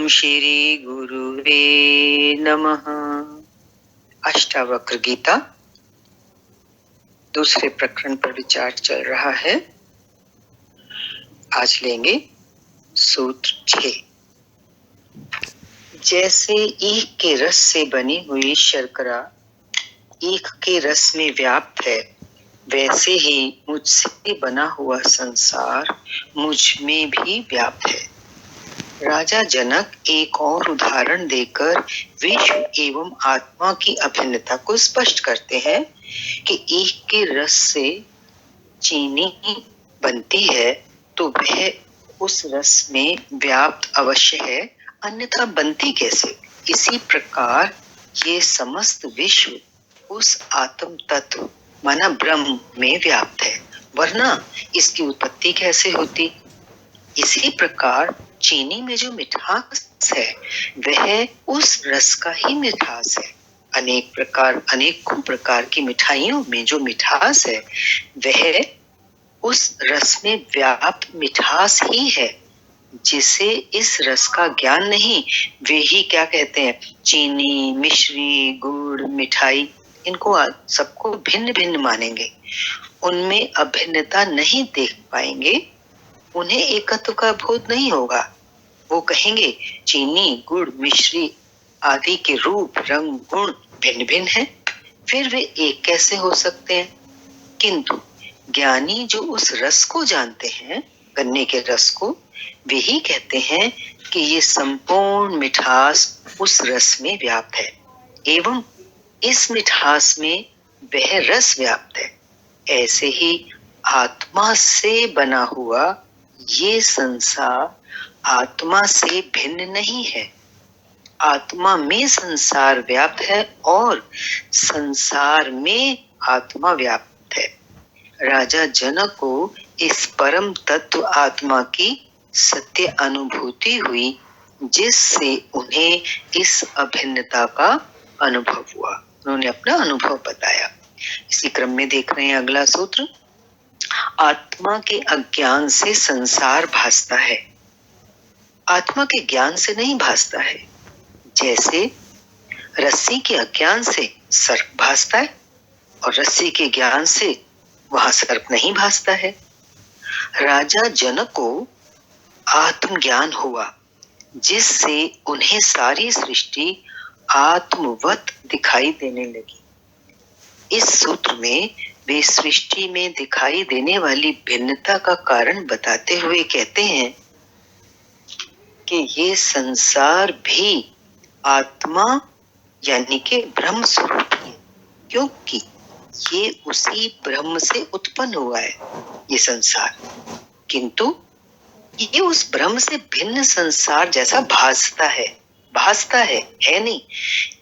ओम श्री गुरुवे नमः। अष्टावक्र गीता दूसरे प्रकरण पर विचार चल रहा है। आज लेंगे सूत्र 6। जैसे ईख के रस से बनी हुई शर्करा ईख के रस में व्याप्त है, वैसे ही मुझसे बना हुआ संसार मुझ में भी व्याप्त है। राजा जनक एक और उदाहरण देकर विश्व एवं आत्मा की अभिन्नता को स्पष्ट करते हैं कि ईख के रस से चीनी बनती है तो वह उस रस में व्याप्त अवश्य है, अन्यथा बनती कैसे। इसी प्रकार ये समस्त विश्व उस आत्म तत्व माना ब्रह्म में व्याप्त है, वरना इसकी उत्पत्ति कैसे होती। इसी प्रकार चीनी में जो मिठास है वह उस रस का ही मिठास है। अनेकों प्रकार की मिठाइयों में जो मिठास है वह उस रस में व्याप्त मिठास ही है। जिसे इस रस का ज्ञान नहीं वे ही क्या कहते हैं, चीनी, मिश्री, गुड़, मिठाई, इनको सबको भिन्न भिन्न मानेंगे, उनमें अभिन्नता नहीं देख पाएंगे, उन्हें एकत्व का बोध नहीं होगा। वो कहेंगे चीनी, गुड़, मिश्री आदि के रूप, रंग, गुण भिन्न भिन्न हैं, फिर वे एक कैसे हो सकते हैं। किंतु ज्ञानी जो उस रस को जानते हैं, गन्ने के रस को, वे ही कहते हैं कि ये संपूर्ण मिठास उस रस में व्याप्त है एवं इस मिठास में वह रस व्याप्त है। ऐसे ही आत्मा से बना हुआ ये संसार आत्मा से भिन्न नहीं है। आत्मा में संसार व्याप्त है और संसार में आत्मा व्याप्त है। राजा जनक को इस परम तत्व आत्मा की सत्य अनुभूति हुई, जिससे उन्हें इस अभिन्नता का अनुभव हुआ। उन्होंने अपना अनुभव बताया। इसी क्रम में देख रहे हैं अगला सूत्र। आत्मा के अज्ञान से संसार भासता है, आत्मा के ज्ञान से नहीं भासता है। जैसे रस्सी के अज्ञान से सर्प भासता है और रस्सी के ज्ञान से वहां सर्प नहीं भासता है। राजा जनक को आत्मज्ञान हुआ, जिससे उन्हें सारी सृष्टि आत्मवत दिखाई देने लगी। इस सूत्र में वे सृष्टि में दिखाई देने वाली भिन्नता का कारण बताते हुए कहते हैं कि ये संसार भी आत्मा यानी कि ब्रह्म स्वरूप है, क्योंकि ये उसी ब्रह्म से उत्पन्न हुआ है ये संसार, किंतु ये उस ब्रह्म से भिन्न संसार जैसा भासता है नहीं।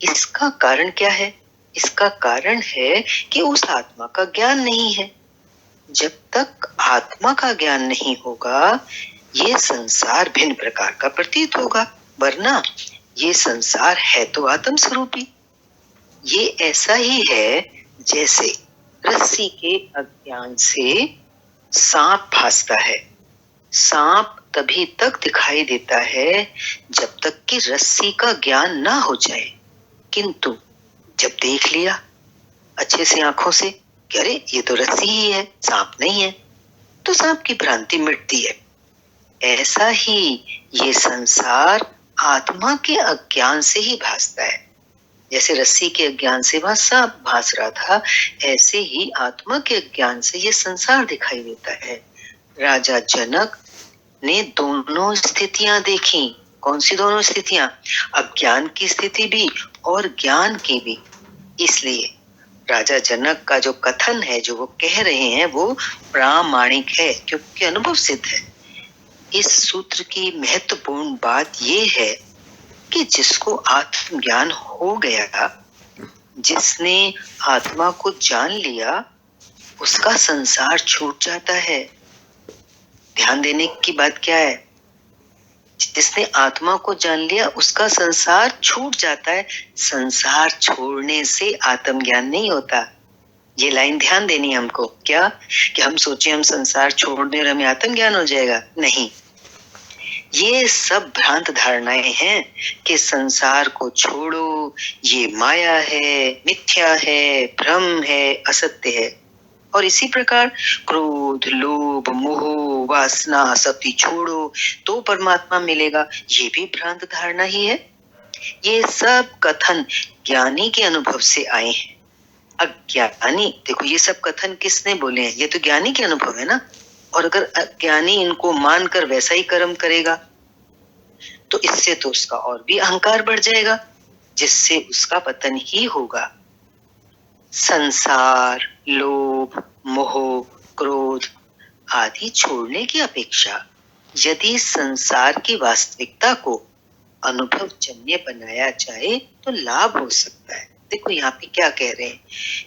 इसका कारण क्या है? इसका कारण है कि उस आत्मा का ज्ञान नहीं है। जब तक आत्मा का ज्ञान नहीं होगा ये संसार भिन्न प्रकार का प्रतीत होगा, वरना ये संसार है तो आत्म स्वरूपी। ये ऐसा ही है जैसे रस्सी के अज्ञान से सांप भासता है। सांप तभी तक दिखाई देता है जब तक कि रस्सी का ज्ञान ना हो जाए, किंतु जब देख लिया अच्छे से आंखों से कि अरे ये तो रस्सी ही है, सांप नहीं है, तो सांप की भ्रांति मिटती है। ऐसा ही ये संसार आत्मा के अज्ञान से ही भासता है। जैसे रस्सी के अज्ञान से वह सांप भास रहा था, ऐसे ही आत्मा के अज्ञान से ये संसार दिखाई देता है। राजा जनक ने दोनों स्थितियां देखी। कौन सी दोनों स्थितियां? अज्ञान की स्थिति भी और ज्ञान की भी। इसलिए राजा जनक का जो कथन है, जो वो कह रहे हैं, वो प्रामाणिक है, क्योंकि अनुभव सिद्ध है। इस सूत्र की महत्वपूर्ण बात ये है कि जिसको आत्मज्ञान हो गया, जिसने आत्मा को जान लिया, उसका संसार छूट जाता है। ध्यान देने की बात क्या है? जिसने आत्मा को जान लिया उसका संसार छूट जाता है। संसार छोड़ने से आत्मज्ञान नहीं होता। ये लाइन ध्यान देनी हमको। क्या कि हम सोचे हम संसार छोड़ दें और हमें आत्मज्ञान हो जाएगा? नहीं। ये सब भ्रांत धारणाएं हैं कि संसार को छोड़ो, ये माया है, मिथ्या है, भ्रम है, असत्य है। और इसी प्रकार क्रोध, लोभ, मोह, वासना सबकी छोड़ो तो परमात्मा मिलेगा, ये भी भ्रांत धारणा ही है। ये सब कथन ज्ञानी के अनुभव से आए हैं। अज्ञानी, देखो ये सब कथन किसने बोले हैं? ये तो ज्ञानी के अनुभव है ना। और अगर अज्ञानी इनको मानकर वैसा ही कर्म करेगा तो इससे तो उसका और भी अहंकार बढ़ जाएगा, जिससे उसका पतन ही होगा। संसार, लोभ, मोह, क्रोध आदि छोड़ने की अपेक्षा यदि संसार की वास्तविकता को अनुभवजन्य बनाया जाए तो लाभ हो सकता है। देखो यहाँ पे क्या कह रहे हैं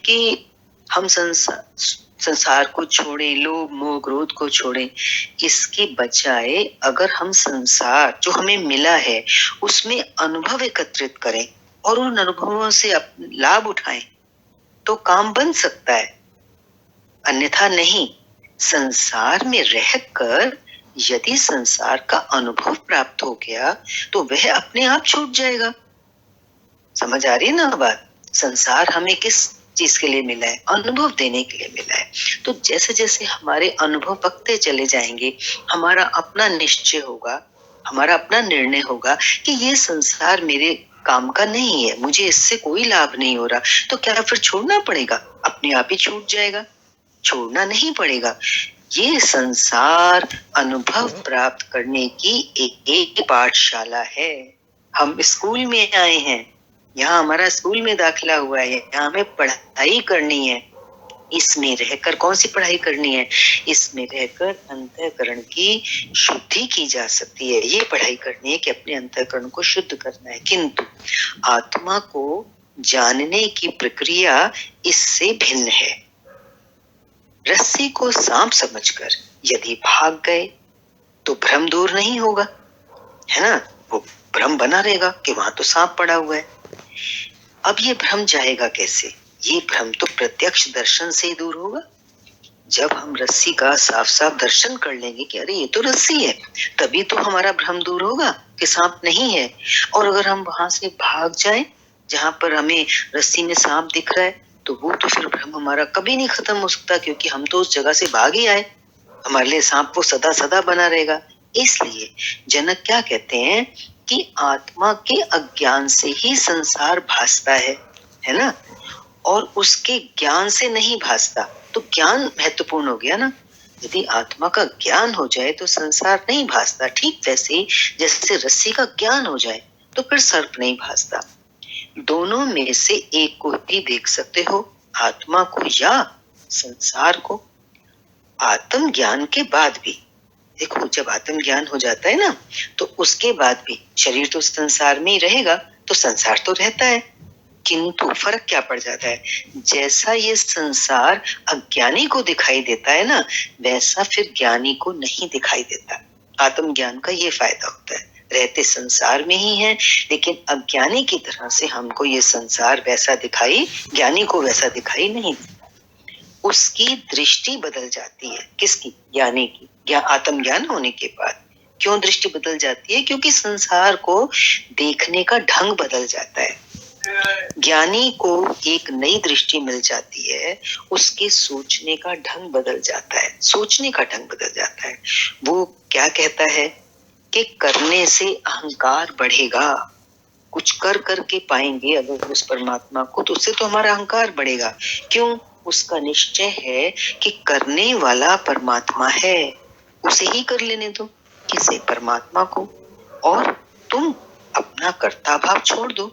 कि हम संसार को छोड़ें, लोभ, मोह, क्रोध को छोड़ें, इसके बजाय अगर हम संसार जो हमें मिला है उसमें अनुभव एकत्रित करें और उन अनुभवों से लाभ उठाएं तो काम बन सकता है, अन्यथा नहीं। संसार में रहकर यदि संसार का अनुभव प्राप्त हो गया तो वह अपने आप छूट जाएगा। समझ आ रही है ना बात? संसार हमें किस चीज के लिए मिला है? अनुभव देने के लिए मिला है। तो जैसे जैसे हमारे अनुभव पकते चले जाएंगे, हमारा अपना निश्चय होगा, हमारा अपना निर्णय होगा कि ये संसार मेरे काम का नहीं है, मुझे इससे कोई लाभ नहीं हो रहा, तो क्या फिर छोड़ना पड़ेगा? अपने आप ही छूट जाएगा, छोड़ना नहीं पड़ेगा। ये संसार अनुभव प्राप्त करने की एक पाठशाला है। हम स्कूल में आए हैं, यहाँ हमारा स्कूल में दाखिला हुआ है, यहाँ हमें पढ़ाई करनी है। इसमें रहकर कौन सी पढ़ाई करनी है? इसमें रहकर अंतःकरण की शुद्धि की जा सकती है। ये पढ़ाई करनी है कि अपने अंतःकरण को शुद्ध करना है। किंतु आत्मा को जानने की प्रक्रिया इससे भिन्न है। रस्सी को सांप समझकर यदि भाग गए तो भ्रम दूर नहीं होगा, है ना? वो भ्रम बना रहेगा कि वहां तो सांप पड़ा हुआ है। अब ये भ्रम जाएगा कैसे? ये भ्रम तो प्रत्यक्ष दर्शन से ही दूर होगा। जब हम रस्सी का साफ साफ दर्शन कर लेंगे कि अरे ये तो रस्सी है, तभी तो हमारा भ्रम दूर होगा कि सांप नहीं है। और अगर हम वहां से भाग जाएं जहां पर हमें रस्सी में सांप दिख रहा है, तो वो तो फिर भ्रम हमारा कभी नहीं खत्म हो सकता, क्योंकि हम तो उस जगह से भाग ही आए। हमारे लिए सांप वो सदा सदा बना रहेगा। इसलिए जनक क्या कहते हैं कि आत्मा के अज्ञान से ही संसार भासता है ना? और उसके ज्ञान से नहीं भासता। तो ज्ञान महत्वपूर्ण हो गया ना। यदि आत्मा का ज्ञान हो जाए तो संसार नहीं भासता। ठीक वैसे ही जैसे रस्सी का ज्ञान हो जाए तो फिर सर्प नहीं भासता। दोनों में से एक को ही देख सकते हो, आत्मा को या संसार को। आत्म ज्ञान के बाद भी देखो, जब आत्म ज्ञान हो जाता है ना, तो उसके बाद भी शरीर तो संसार में ही रहेगा, तो संसार तो रहता है, किंतु फर्क क्या पड़ जाता है? जैसा ये संसार अज्ञानी को दिखाई देता है ना, वैसा फिर ज्ञानी को नहीं दिखाई देता। आत्म ज्ञान का ये फायदा होता है, रहते संसार में ही है, लेकिन अज्ञानी की तरह से हमको ये संसार वैसा दिखाई, ज्ञानी को वैसा दिखाई नहीं देता। उसकी दृष्टि बदल जाती है। किसकी? ज्ञानी की। आत्म ज्ञान होने के बाद क्यों दृष्टि बदल जाती है? क्योंकि संसार को देखने का ढंग बदल जाता है। ज्ञानी को एक नई दृष्टि मिल जाती है, उसके सोचने का ढंग बदल जाता है, सोचने का ढंग बदल जाता है। वो क्या कहता है कि करने से अहंकार बढ़ेगा। कुछ कर करके पाएंगे अगर उस परमात्मा को, तो उससे तो हमारा अहंकार बढ़ेगा। क्यों? उसका निश्चय है कि करने वाला परमात्मा है, उसे ही कर लेने दो, किसे? परमात्मा को। और तुम अपना कर्ता भाव छोड़ दो,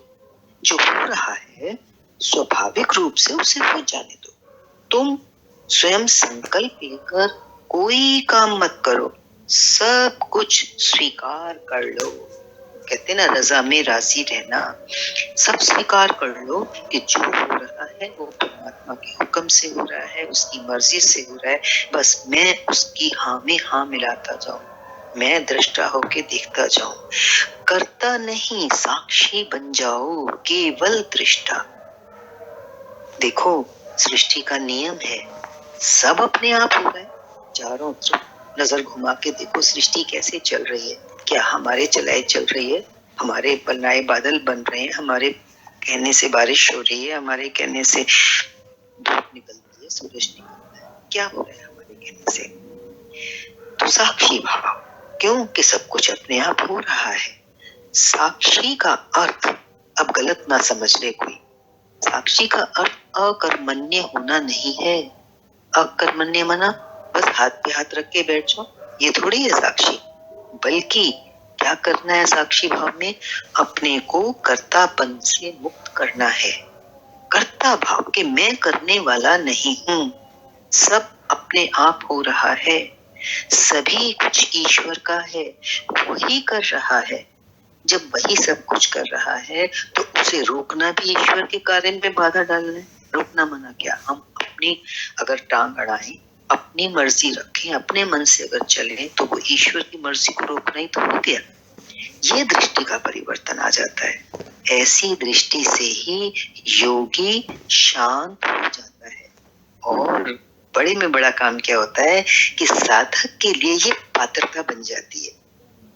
जो हो रहा है स्वाभाविक रूप से उसे हो जाने दो। तुम स्वयं संकल्प लेकर कोई काम मत करो, सब कुछ स्वीकार कर लो। कहते ना, रजा में राजी रहना। सब स्वीकार कर लो कि जो हो रहा है वो परमात्मा के हुक्म से हो रहा है, उसकी मर्जी से हो रहा है। बस मैं उसकी हाँ में हाँ मिलाता जाऊं, मैं दृष्टा होके देखता जाऊं। करता नहीं, साक्षी बन जाओ, केवल दृष्टा। देखो, सृष्टि का नियम है, सब अपने आप हो रहा है। चारों तरफ नजर घुमा के देखो सृष्टि कैसे चल रही है। क्या हमारे चलाए चल रही है? हमारे बनाए बादल बन रहे हैं, हमारे कहने से बारिश हो रही है, हमारे कहने से धूप निकलती है, सूरज निकलता है, क्या हो रहा है हमारे कहने से? तो साक्षी भाव, क्योंकि सब कुछ अपने आप हो रहा है। साक्षी का अर्थ अब गलत ना समझ ले कोई, साक्षी का अर्थ अकर्मण्य होना नहीं है। अकर्मण्य मना बस हाथ पे हाथ रख के बैठ जाओ, ये थोड़ी है साक्षी। बल्कि क्या करना है साक्षी भाव में? अपने को कर्तापन से मुक्त करना है। कर्ता भाव के मैं करने वाला नहीं हूं, सब अपने आप हो रहा है, सभी कुछ ईश्वर का है, वही कर रहा है। जब वही सब कुछ कर रहा है तो उसे रोकना भी ईश्वर के कार्य में बाधा डालना है। रोकना मना क्या? हम अपनी अगर टांग अड़ाएं, अपनी मर्जी रखें, अपने मन से अगर चलें तो वो ईश्वर की मर्जी को रोकना ही तो हो गया। ये दृष्टि का परिवर्तन आ जाता है। ऐसी दृष्टि से ही योगी शांत हो जाता है। और बड़े में बड़ा काम क्या होता है कि साधक के लिए ये पात्रता बन जाती है।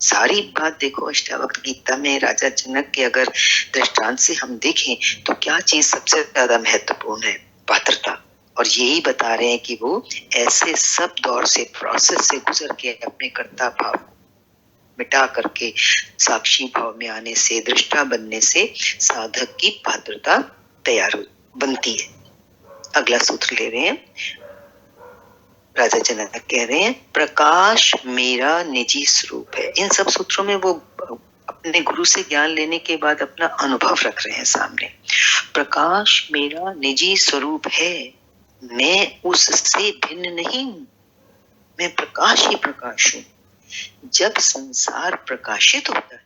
सारी बात देखो अष्टावक्र गीता में राजा जनक के अगर दृष्टांत से हम देखें तो क्या चीज सबसे ज्यादा महत्वपूर्ण है? पात्रता। और यही बता रहे हैं कि वो ऐसे सब दौर से, प्रोसेस से गुजर के अपने कर्ता भाव मिटा करके साक्षी भाव में आने से, दृष्टा बनने से साधक की पात्रता तैयार बनती है। अगला सूत्र ले रहे हैं, राजा जनक कह रहे हैं प्रकाश मेरा निजी स्वरूप है। इन सब सूत्रों में वो अपने गुरु से ज्ञान लेने के बाद अपना अनुभव रख रहे हैं सामने। प्रकाश मेरा निजी स्वरूप है, मैं उससे भिन्न नहीं हूं, मैं प्रकाश ही प्रकाश हूं। जब संसार प्रकाशित होता है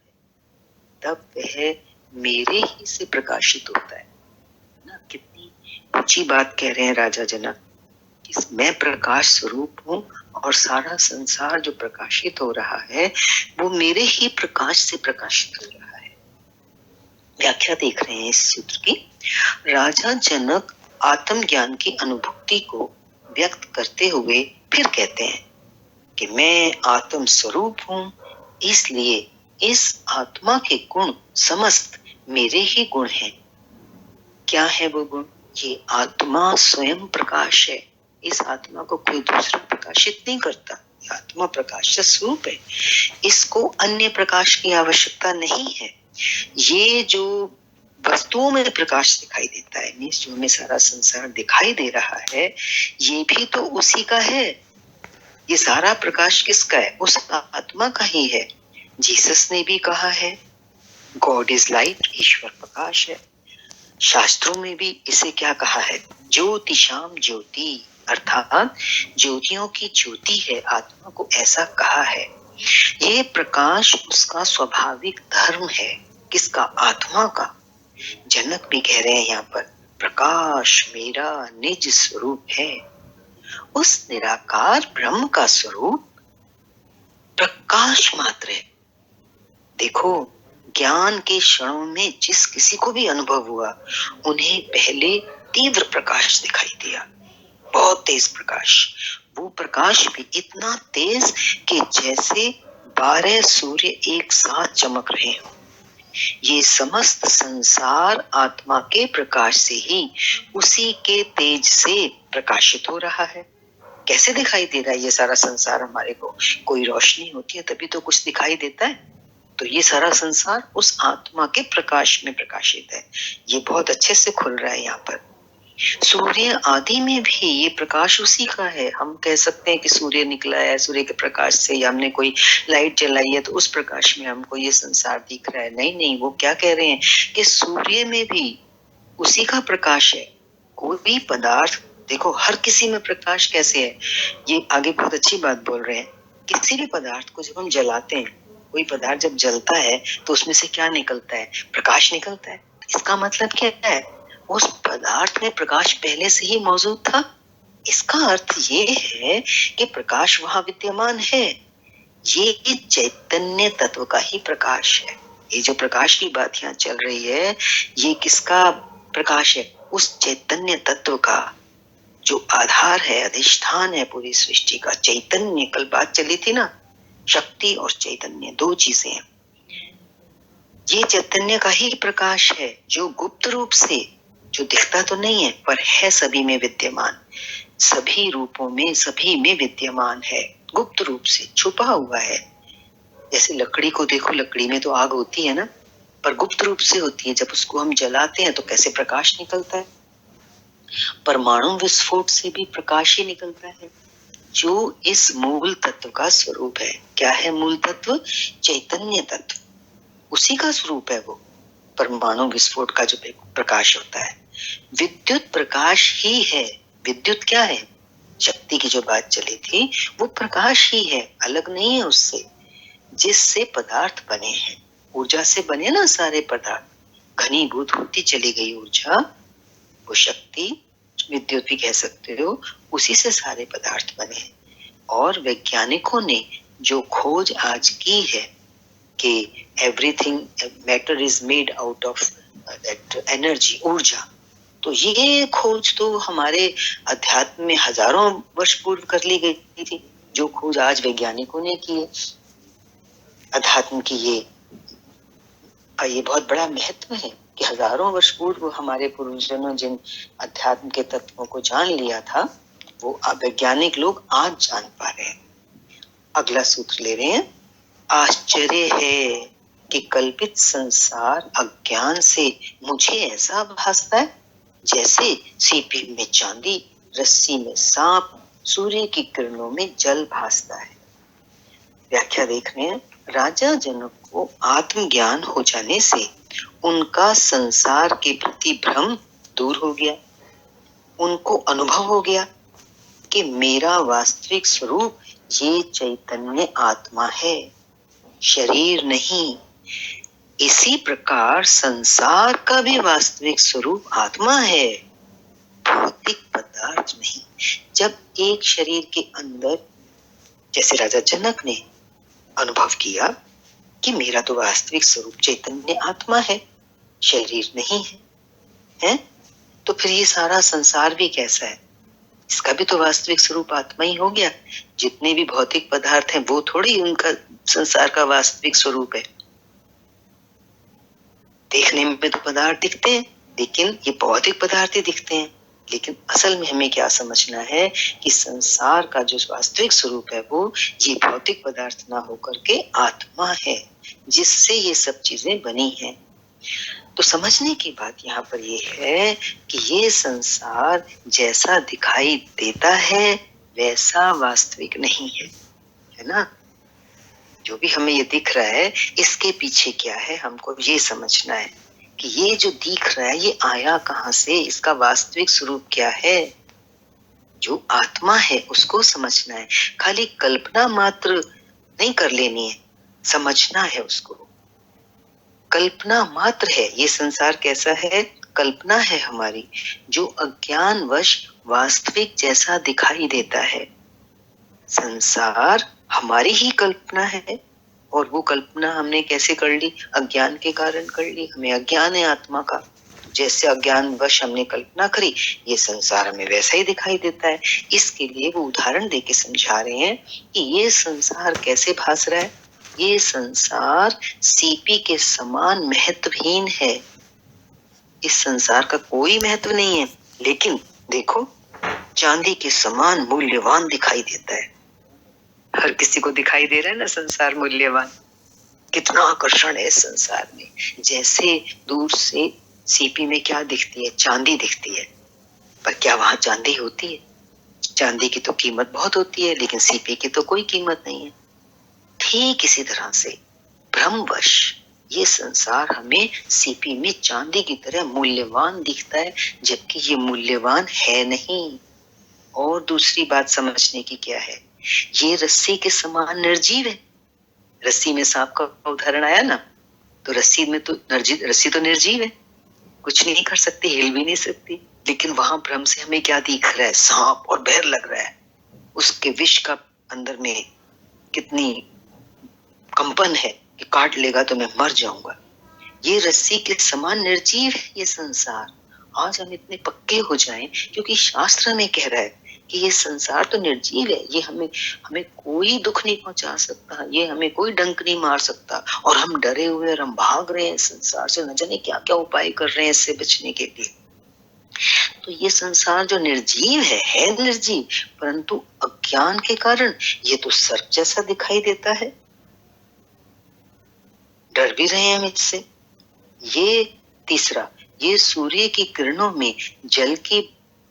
तब वह मेरे ही से प्रकाशित होता है ना। कितनी ऊंची बात कह रहे हैं राजा जनक, मैं प्रकाश स्वरूप हूँ और सारा संसार जो प्रकाशित हो रहा है वो मेरे ही प्रकाश से प्रकाशित हो रहा है। व्याख्या देख रहे हैं इस सूत्र की। राजा जनक आत्मज्ञान की अनुभूति को व्यक्त करते हुए फिर कहते हैं कि मैं आत्म स्वरूप हूँ, इसलिए इस आत्मा के गुण समस्त मेरे ही गुण हैं। क्या है वो गुण? ये आत्मा स्वयं प्रकाश है। इस आत्मा को कोई दूसरा प्रकाशित नहीं करता। ये आत्मा प्रकाश स्वरूप है, इसको अन्य प्रकाश की आवश्यकता नहीं है। ये जो वस्तुओं में प्रकाश दिखाई देता है, जो हमें सारा संसार दिखाई दे रहा है, ये भी तो उसी का है। ये सारा प्रकाश किसका है? उस आत्मा का ही है। जीसस ने भी कहा है गॉड इज लाइट, ईश्वर प्रकाश है। शास्त्रों में भी इसे क्या कहा है? ज्योतिषाम ज्योति, अर्थात ज्योतियों की ज्योति है, आत्मा को ऐसा कहा है। ये प्रकाश उसका स्वाभाविक धर्म है। किसका? आत्मा का। जनक भी कह रहे हैं यहाँ पर प्रकाश मेरा निज स्वरूप है। उस निराकार ब्रह्म का स्वरूप प्रकाश मात्र है। देखो, ज्ञान के क्षणों में जिस किसी को भी अनुभव हुआ, उन्हें पहले तीव्र प्रकाश दिखाई दिया, बहुत तेज प्रकाश। वो प्रकाश भी इतना तेज कि जैसे 12 सूर्य एक साथ चमक रहे हो। ये समस्त संसार आत्मा के प्रकाश से ही, उसी के तेज से प्रकाशित हो रहा है। कैसे दिखाई दे रहा है ये सारा संसार हमारे को? कोई रोशनी होती है तभी तो कुछ दिखाई देता है। तो ये सारा संसार उस आत्मा के प्रकाश में प्रकाशित है। ये बहुत अच्छे से खुल रहा है यहाँ पर। सूर्य आदि में भी ये प्रकाश उसी का है। हम कह सकते हैं कि सूर्य निकला है, सूर्य के प्रकाश से, या हमने कोई लाइट जलाई है तो उस प्रकाश में हमको ये संसार दिख रहा है। नहीं नहीं, वो क्या कह रहे हैं कि सूर्य में भी उसी का प्रकाश है। कोई भी पदार्थ देखो, हर किसी में प्रकाश कैसे है, ये आगे बहुत अच्छी बात बोल रहे हैं। किसी भी पदार्थ को जब हम जलाते हैं, कोई पदार्थ जब जलता है तो उसमें से क्या निकलता है? प्रकाश निकलता है। इसका मतलब क्या है? उस पदार्थ में प्रकाश पहले से ही मौजूद था। इसका अर्थ ये है कि प्रकाश वहां विद्यमान है। ये चैतन्य तत्व का ही प्रकाश है। ये जो प्रकाश की बात यहाँ चल रही है, ये किसका प्रकाश है? उस चैतन्य तत्व का, जो आधार है, अधिष्ठान है पूरी सृष्टि का। चैतन्य, कल बात चली थी ना शक्ति और चैतन्य दो चीजें हैं। ये चैतन्य का ही प्रकाश है जो गुप्त रूप से, जो दिखता तो नहीं है पर है सभी में विद्यमान, सभी रूपों में, सभी में विद्यमान है, गुप्त रूप से छुपा हुआ है। जैसे लकड़ी को देखो, लकड़ी में तो आग होती है ना, पर गुप्त रूप से होती है। जब उसको हम जलाते हैं तो कैसे प्रकाश निकलता है। परमाणु विस्फोट से भी प्रकाश ही निकलता है, जो इस मूल तत्व का स्वरूप है। क्या है मूल तत्व? चैतन्य तत्व, उसी का स्वरूप है वो। परमाणु विस्फोट का जो प्रकाश होता है, विद्युत प्रकाश ही है। विद्युत क्या है? शक्ति की जो बात चली थी, वो प्रकाश ही है, अलग नहीं है उससे। जिससे पदार्थ बने हैं, ऊर्जा से बने ना सारे पदार्थ, घनीभूत होती चली गई ऊर्जा, वो शक्ति, विद्युत भी कह सकते हो, उसी से सारे पदार्थ बने हैं। और वैज्ञानिकों ने जो खोज आज की है कि everything matter is made out of that energy, ऊर्जा, तो ये खोज तो हमारे अध्यात्म में हजारों वर्ष पूर्व कर ली गई थी। जो खोज आज वैज्ञानिकों ने की है अध्यात्म की, ये बहुत बड़ा महत्व है कि हजारों वर्ष पूर्व हमारे पूर्वजों जिन अध्यात्म के तत्वों को जान लिया था, वो वैज्ञानिक लोग आज जान पा रहे हैं। अगला सूत्र ले रहे हैं। आश्चर्य है कि कल्पित संसार अज्ञान से मुझे ऐसा भासता है जैसे सीपी में चांदी, रस्सी में सांप, सूर्य की किरणों में जल भासता है। व्याख्या देख रहे हैं। राजा जनक को आत्मज्ञान हो जाने से उनका संसार के प्रति भ्रम दूर हो गया। उनको अनुभव हो गया कि मेरा वास्तविक स्वरूप ये चैतन्य आत्मा है, शरीर नहीं। इसी प्रकार संसार का भी वास्तविक स्वरूप आत्मा है, भौतिक पदार्थ नहीं। जब एक शरीर के अंदर, जैसे राजा जनक ने अनुभव किया कि मेरा तो वास्तविक स्वरूप चैतन्य आत्मा है, शरीर नहीं है, तो फिर ये सारा संसार भी कैसा है? इसका भी तो वास्तविक स्वरूप आत्मा ही हो गया। जितने भी भौतिक पदार्थ हैं वो थोड़ी उनका संसार का वास्तविक स्वरूप है। देखने में तो पदार्थ दिखते हैं, लेकिन ये भौतिक पदार्थ ही दिखते हैं। लेकिन असल में हमें क्या समझना है कि संसार का जो वास्तविक स्वरूप है वो ये भौतिक पदार्थ ना होकर के आत्मा है, जिससे ये सब चीजें बनी हैं। तो समझने की बात यहाँ पर ये है कि ये संसार जैसा दिखाई देता है वैसा वास्तविक नहीं है, है ना। जो भी हमें ये दिख रहा है इसके पीछे क्या है, हमको ये समझना है कि ये जो दिख रहा है ये आया कहाँ से, इसका वास्तविक स्वरूप क्या है। जो आत्मा है उसको समझना है, खाली कल्पना मात्र नहीं कर लेनी है, समझना है उसको। कल्पना मात्र है ये संसार, कैसा है? कल्पना है हमारी, जो अज्ञानवश वास्तविक जैसा दिखाई देता है। संसार हमारी ही कल्पना है, और वो कल्पना हमने कैसे कर ली? अज्ञान के कारण कर ली। हमें अज्ञान है आत्मा का, जैसे अज्ञानवश हमने कल्पना करी, ये संसार हमें वैसा ही दिखाई देता है। इसके लिए वो उदाहरण देके समझा रहे हैं कि ये संसार कैसे भास रहा है। ये संसार सीपी के समान महत्वहीन है। इस संसार का कोई महत्व नहीं है, लेकिन देखो चांदी के समान मूल्यवान दिखाई देता है। हर किसी को दिखाई दे रहा है ना संसार मूल्यवान। कितना आकर्षण है इस संसार में। जैसे दूर से सीपी में क्या दिखती है? चांदी दिखती है, पर क्या वहां चांदी होती है? चांदी की तो कीमत बहुत होती है, लेकिन सीपी की तो कोई कीमत नहीं है। ठीक इसी तरह से भ्रमवश ये संसार हमें सीपी में चांदी की तरह मूल्यवान दिखता है, जबकि ये मूल्यवान है नहीं। और दूसरी बात समझने की क्या है, ये रस्सी के समान निर्जीव है। रस्सी में सांप का उदाहरण आया ना, तो रस्सी में तो रस्सी तो निर्जीव है, कुछ नहीं कर सकती, हिल भी नहीं सकती। लेकिन वहां भ्रम से हमें क्या दिख रहा है? सांप, और डर लग रहा है। उसके विष का अंदर में कितनी कंपन है कि काट लेगा तो मैं मर जाऊंगा। ये रस्सी के समान निर्जीव है ये संसार। आज हम इतने पक्के हो जाएं, क्योंकि शास्त्र में कह रहा है कि ये संसार तो निर्जीव है, ये हमें हमें कोई दुख नहीं पहुंचा सकता, ये हमें कोई डंक नहीं मार सकता, और हम डरे हुए और हम भाग रहे हैं संसार से, न जाने क्या क्या उपाय कर रहे हैं इससे बचने के लिए। तो ये संसार जो निर्जीव है निर्जीव, परंतु अज्ञान के कारण ये तो सर्प जैसा दिखाई देता है, डर भी रहे हैं हम इससे। ये तीसरा, ये सूर्य की किरणों में जल की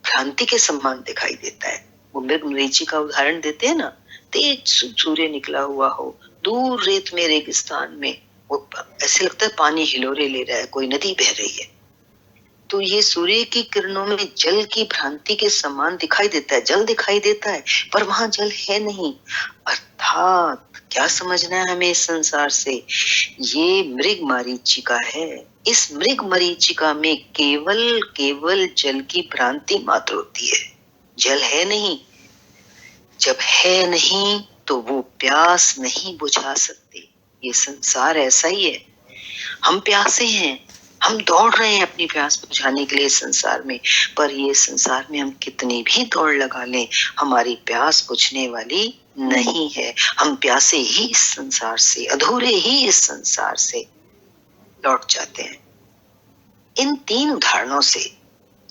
भ्रांति के समान दिखाई देता है। वो मृग मरीचि का उदाहरण देते हैं ना, तेज सूर्य निकला हुआ हो दूर रेत में रेगिस्तान में, वो ऐसे लगता है पानी हिलोरे ले रहा है, कोई नदी बह रही है। तो ये सूर्य की किरणों में जल की भ्रांति के समान दिखाई देता है, जल दिखाई देता है पर वहां जल है नहीं। अर्थात क्या समझना है हमें इस संसार से, ये मृग मरीचिका है। इस मृग मरीचिका में केवल केवल जल की भ्रांति मात्र होती है, जल है नहीं। जब है नहीं तो वो प्यास नहीं बुझा सकती। ये संसार ऐसा ही है, हम प्यासे हैं, हम दौड़ रहे हैं अपनी प्यास बुझाने के लिए संसार में, पर ये संसार में हम कितनी भी दौड़ लगा लें, हमारी प्यास बुझने वाली नहीं है। हम प्यासे ही इस संसार से, अधूरे ही इस संसार से लौट जाते हैं। इन तीन उदाहरणों से,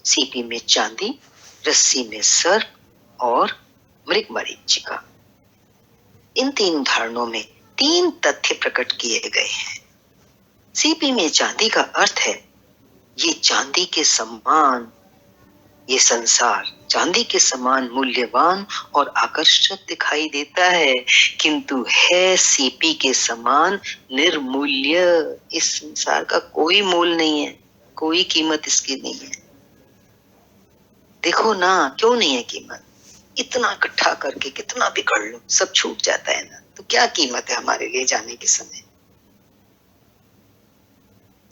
सीपी में चांदी, रस्सी में सर्प और मृग मरीचिका, इन तीन उदाहरणों में तीन तथ्य प्रकट किए गए हैं। सीपी में चांदी का अर्थ है ये चांदी के समान, ये संसार चांदी के समान मूल्यवान और आकर्षक दिखाई देता है, किंतु है सीपी के समान निर्मूल्य। इस संसार का कोई मोल नहीं है, कोई कीमत इसकी नहीं है। देखो ना, क्यों नहीं है कीमत? इतना इकट्ठा करके कितना भी कर लो, सब छूट जाता है ना, तो क्या कीमत है हमारे लिए जाने के समय?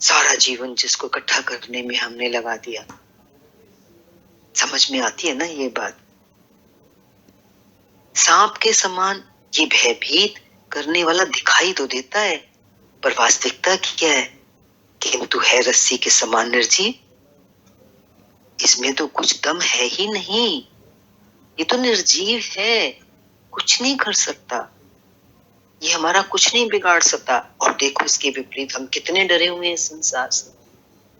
सारा जीवन जिसको इकट्ठा करने में हमने लगा दिया। समझ में आती है ना ये बात? सांप के समान ये भयभीत करने वाला दिखाई तो देता है, पर वास्तविकता क्या है? किंतु है रस्सी के समान निर्जीव। इसमें तो कुछ दम है ही नहीं, ये तो निर्जीव है, कुछ नहीं कर सकता, ये हमारा कुछ नहीं बिगाड़ सकता। और देखो इसके विपरीत हम कितने डरे हुए हैं संसार से।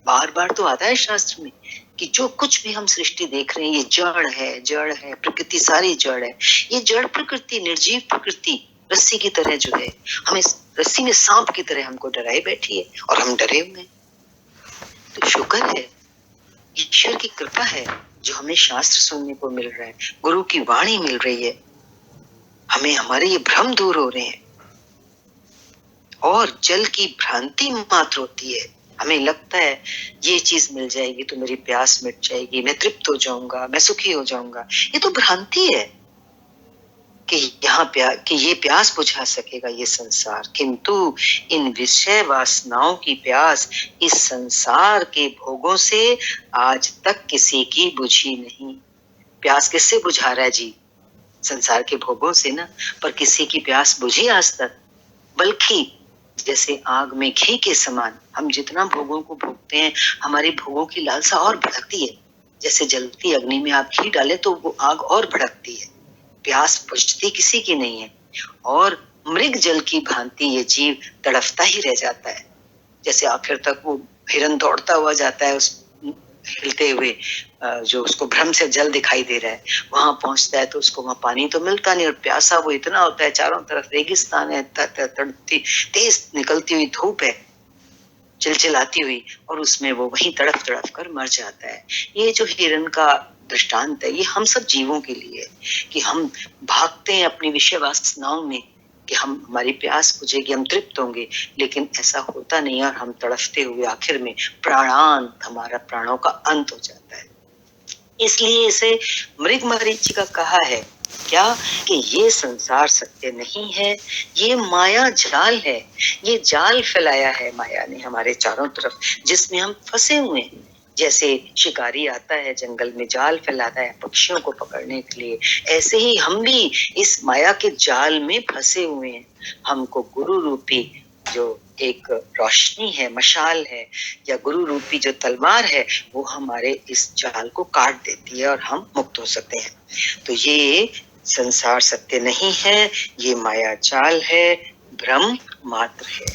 बार बार तो आता है शास्त्र में कि जो कुछ भी हम सृष्टि देख रहे हैं ये जड़ है, जड़ है, प्रकृति सारी जड़ है। ये जड़ प्रकृति, निर्जीव प्रकृति रस्सी की तरह जो है, हमें रस्सी में सांप की तरह हमको डराए बैठी है और हम डरे हुए हैं। तो शुक्र है, ईश्वर की कृपा है जो हमें शास्त्र सुनने को मिल रहा है, गुरु की वाणी मिल रही है, हमें हमारे ये भ्रम दूर हो रहे हैं। और जल की भ्रांति मात्र होती है, हमें लगता है ये चीज मिल जाएगी तो मेरी प्यास मिट जाएगी, मैं तृप्त हो जाऊंगा, मैं सुखी हो जाऊंगा। ये तो भ्रांति है कि कि ये प्यास बुझा सकेगा ये संसार, किंतु इन विषय वासनाओं की प्यास इस संसार के भोगों से आज तक किसी की बुझी नहीं। प्यास किससे बुझा रहा है जी? संसार के भोगों से ना, पर किसी की प्यास बुझी आज तक? बल्कि जैसे आग में घी के समान हम जितना भोगों को भोगते हैं, हमारी भोगों की लालसा और भड़कती है। जैसे जलती अग्नि में आप घी डाले तो वो आग और भड़कती है, प्यास बुझती किसी की नहीं है। और मृग जल की भांति ये जीव तड़फता ही रह जाता है, जैसे आखिर तक वो हिरन दौड़ता हुआ जाता है उस हिलते हुए, जो उसको भ्रम से जल दिखाई दे रहा है, वहां पहुंचता है तो उसको वहां पानी तो मिलता नहीं, और प्यासा वो इतना होता है, चारों तरफ रेगिस्तान है, तड़पती तेज निकलती हुई धूप है चिलचिलाती हुई, और उसमें वो वहीं तड़फ तड़फ कर मर जाता है। ये जो हिरन का दृष्टांत है, ये हम सब जीवों के लिए, कि हम भागते हैं अपनी विषय वासनाओं में कि हम हमारी प्यास बुझेगी, हम तृप्त होंगे, लेकिन ऐसा होता नहीं और हम तड़फते हुए आखिर में प्राणांत, हमारा प्राणों का अंत हो जाता है। इसलिए इसे मृग मरीचिका कहा है क्या? कि ये संसार सत्य नहीं है, ये माया जाल है, ये जाल फैलाया है माया ने हमारे चारों तरफ, जिसमें हम फंसे हुए हैं। जैसे शिकारी आता है जंगल में, जाल फैलाता है पक्षियों को पकड़ने के लिए, ऐसे ही हम भी इस माया के जाल में फंसे हुए हैं। हमको गुरु रूपी जो एक रोशनी है, मशाल है, या गुरु रूपी जो तलवार है, वो हमारे इस जाल को काट देती है और हम मुक्त हो सकते हैं। तो ये संसार सत्य नहीं है, ये माया जाल है, भ्रम मात्र है।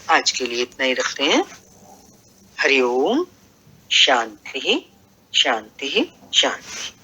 आज के लिए इतना ही रखते हैं। हरि ओम। शांति शांति शांति।